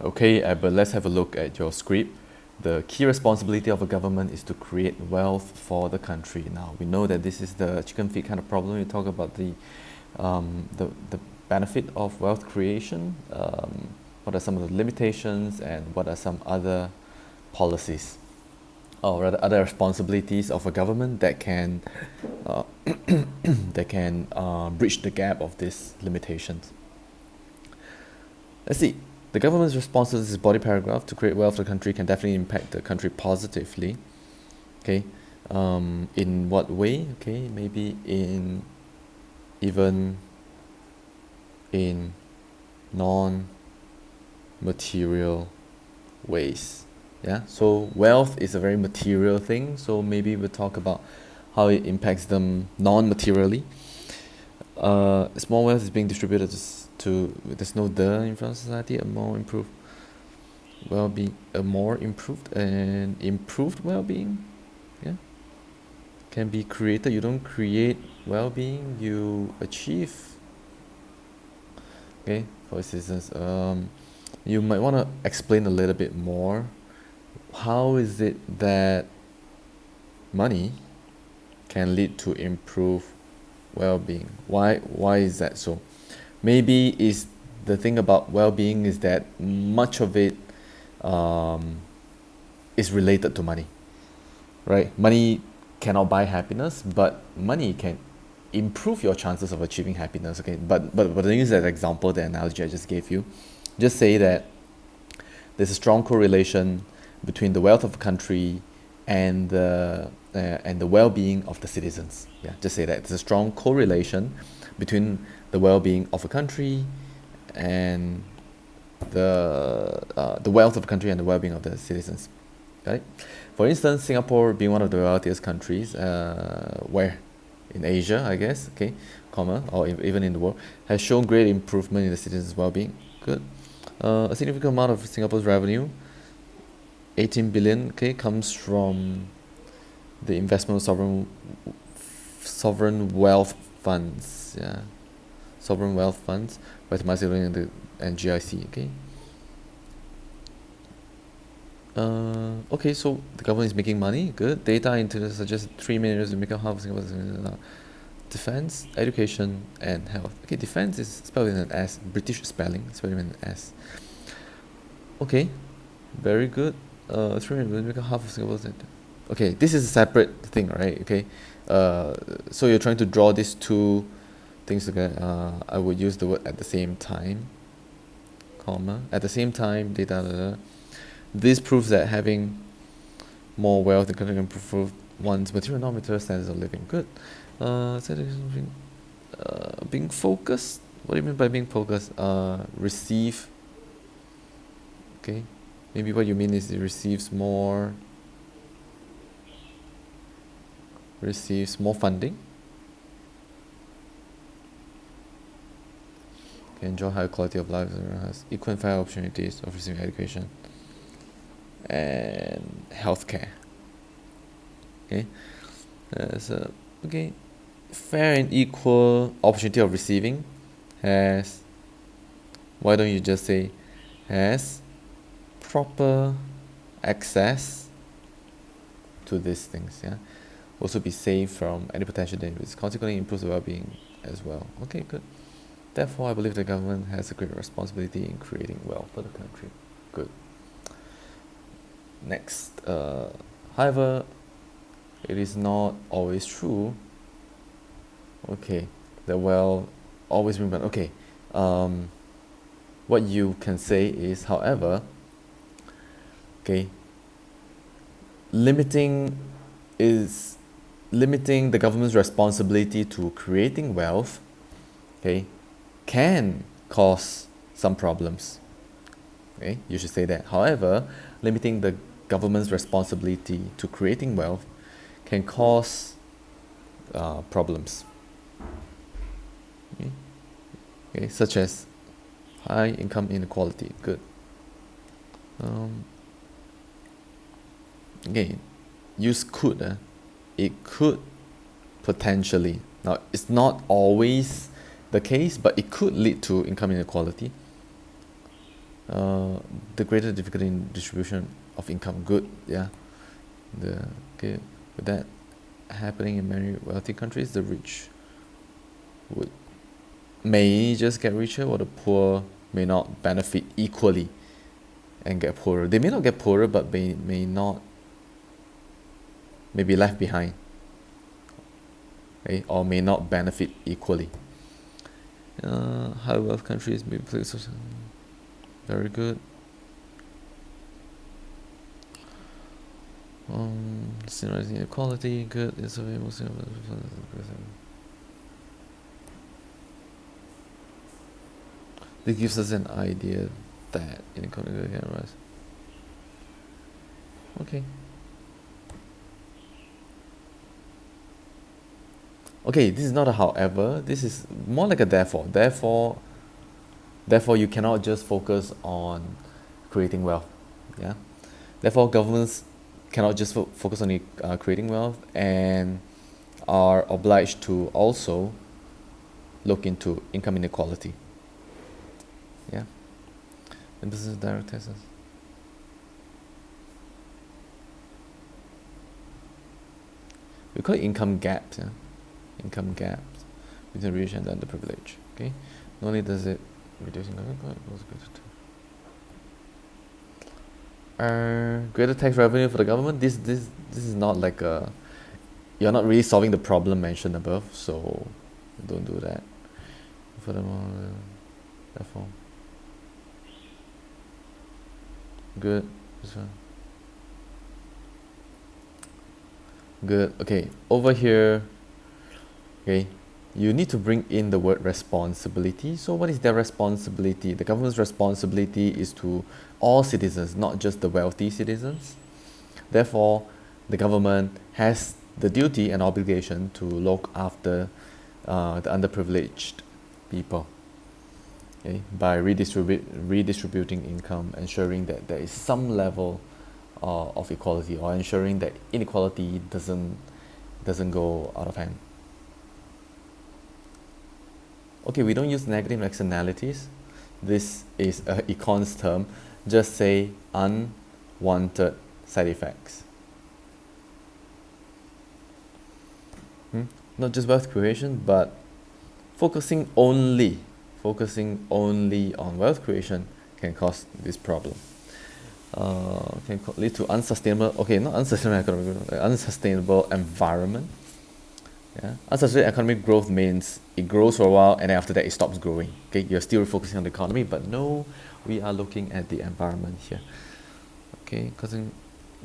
Okay, but let's have a look at your script. The key responsibility of a government is to create wealth for the country. Now, we know that this is the chicken feed kind of problem. You talk about the benefit of wealth creation, what are some of the limitations, and what are some other policies, or rather other responsibilities of a government that can uh, that can bridge the gap of these limitations. Let's see. The government's response to this body paragraph to create wealth for the country can definitely impact the country positively. Okay, in what way? Okay, maybe in even in non-material ways. Yeah. So wealth is a very material thing. So maybe we'll talk about how it impacts them non-materially. Small wealth is being distributed to there's no the in front of society, a more improved well-being, a more improved and improved well-being, yeah, can be created. You don't create well-being, you achieve. Okay, for citizens, you might want to explain a little bit more. How is it that money can lead to improved well-being? Why is that so? Maybe is the thing about well-being is that much of it um, is related to money, right? Money cannot buy happiness, but money can improve your chances of achieving happiness. Okay, but use that example, the analogy I just gave you. Just say that there's a strong correlation between the wealth of a country and the well-being of the citizens. Yeah, just say that there's a strong correlation between the well-being of a country and the wealth of a country and the well-being of the citizens. Right? For instance, Singapore being one of the wealthiest countries, where in Asia, I guess, okay, comma, or even in the world, has shown great improvement in the citizens' well-being. Good. A significant amount of Singapore's revenue, 18 billion, okay, comes from the investment of sovereign wealth funds. Yeah, sovereign wealth funds, by Macedonia and GIC. Okay. Okay, so the government is making money. Good. Data into suggests 3 main areas to make up half of Singapore's defense, education, and health. Okay, defense is spelled with an S. British spelling, spelled with an S. Okay, very good. 3 million make up half of Singapore's. Okay, this is a separate thing, right? Okay, so you're trying to draw these two things together. I would use the word at the same time, comma, at the same time, data. This proves that having more wealth in country can improve one's material and non-material standards of living. Good. Being focused. What do you mean by being focused? Receive. Okay. Maybe what you mean is it receives more funding. Can enjoy higher quality of life, has equal and fair opportunities of receiving education and healthcare. Okay. So okay, fair and equal opportunity of receiving has. Why don't you just say has proper access to these things? Yeah. Also be safe from any potential dangers. Consequently, improves the well-being as well. Okay, good. Therefore, I believe the government has a great responsibility in creating wealth for the country. Good. Next, however, it is not always true. Okay, that well always remember. Okay, what you can say is, however, okay, limiting the government's responsibility to creating wealth, okay, can cause some problems. Okay, you should say that. However, limiting the government's responsibility to creating wealth can cause problems. Okay? Okay, such as high income inequality. Good. Again, use could. It could potentially. Now, it's not always the case, but it could lead to income inequality. uh, the greater difficulty in distribution of income. Good, yeah. The okay, with that happening in many wealthy countries, the rich would may just get richer, while the poor may not benefit equally and get poorer. They may not get poorer, but may be left behind, okay, or may not benefit equally. High wealth countries may play very good. Rising inequality, good. It's available. This gives us an idea that inequality can rise. Okay. Okay, this is not a however. This is more like a therefore. Therefore, you cannot just focus on creating wealth. Yeah. Therefore, governments cannot just focus on creating wealth, and are obliged to also look into income inequality. Yeah. And this is direct taxes. We call it income gaps. Yeah? Income gaps between the rich and the underprivileged. Okay. Not only does it reduce income inequality, it also greater tax revenue for the government. This is not like a, you're not really solving the problem mentioned above, so don't do that. Furthermore, therefore, good. This one. Good. Okay, over here, okay, you need to bring in the word responsibility. So what is their responsibility? The government's responsibility is to all citizens, not just the wealthy citizens. Therefore, the government has the duty and obligation to look after the underprivileged people, okay, by redistributing income, ensuring that there is some level of equality, or ensuring that inequality doesn't go out of hand. Okay, we don't use negative externalities. This is a econs term. Just say unwanted side effects. Not just wealth creation, but focusing only on wealth creation can cause this problem. Can lead to unsustainable, okay, not unsustainable economic growth, unsustainable environment. Yeah, unsustainable economic growth means it grows for a while and then after that it stops growing. Okay, you're still focusing on the economy, but no, we are looking at the environment here. Okay, causing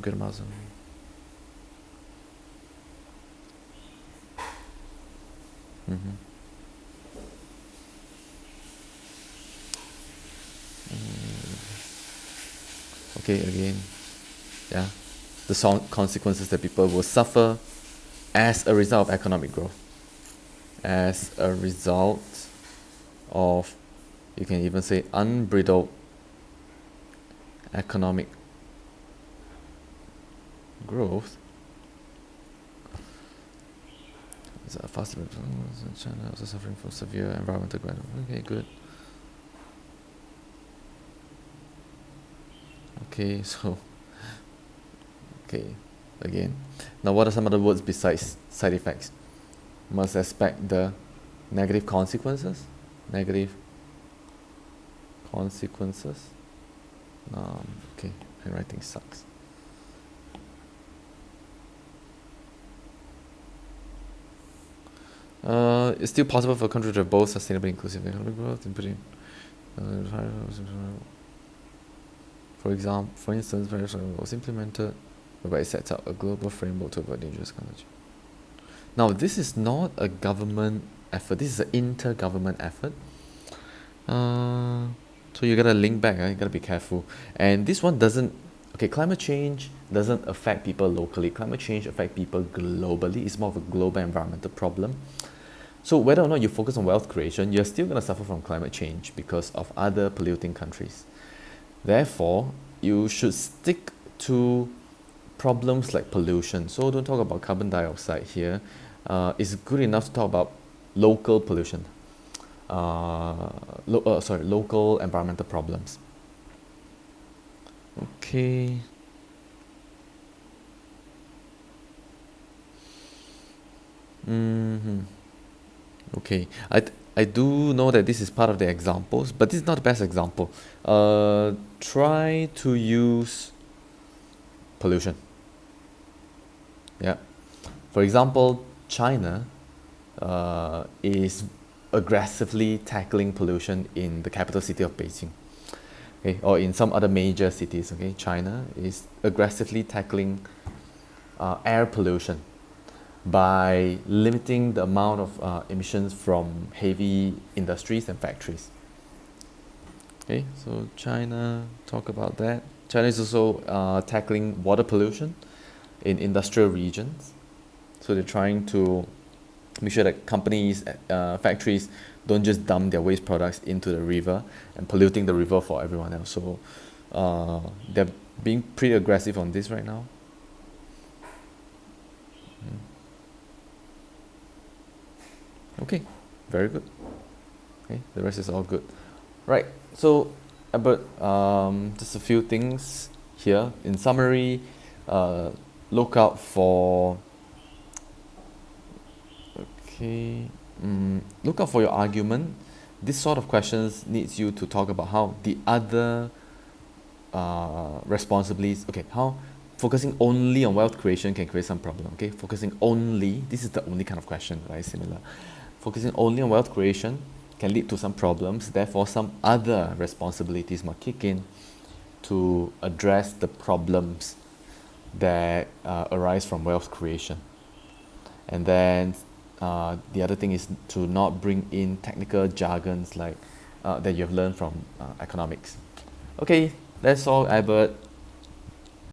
good amounts of okay, again, yeah, the consequences that people will suffer as a result of economic growth, as a result of, you can even say, unbridled economic growth. Is a faster China also suffering from severe environmental growth. Okay, good. Okay, so okay, again. Now what are some other words besides side effects? Must expect the negative consequences. Negative consequences. Okay, handwriting sucks. It's still possible for a country to have both sustainable and inclusive economic growth, including for instance, various was implemented whereby it sets out a global framework to avoid dangerous technology. Now, this is not a government effort. This is an intergovernment effort. So you gotta link back. You gotta be careful. And this one doesn't. Okay, climate change doesn't affect people locally. Climate change affects people globally. It's more of a global environmental problem. So whether or not you focus on wealth creation, you're still gonna suffer from climate change because of other polluting countries. Therefore, you should stick to problems like pollution. So don't talk about carbon dioxide here. It's good enough to talk about local pollution. Local environmental problems. Okay. Hmm. Okay. I do know that this is part of the examples, but this is not the best example. Try to use pollution. Yeah. For example, China is aggressively tackling pollution in the capital city of Beijing. Okay, or in some other major cities. Okay, China is aggressively tackling air pollution by limiting the amount of emissions from heavy industries and factories. Okay, so China, talk about that. China is also tackling water pollution in industrial regions. So they're trying to make sure that companies, factories don't just dump their waste products into the river and polluting the river for everyone else. So they're being pretty aggressive on this right now. Okay, very good. Okay, the rest is all good. Right. So, Albert, just a few things here. In summary, uh, look out for okay. Look out for your argument. This sort of questions needs you to talk about how the other responsibilities. Okay, how focusing only on wealth creation can create some problem. Okay, focusing only. This is the only kind of question, right? Similar. Focusing only on wealth creation can lead to some problems. Therefore, some other responsibilities must kick in to address the problems that arise from wealth creation. And then the other thing is to not bring in technical jargons like that you have learned from economics. Okay, that's all, Albert.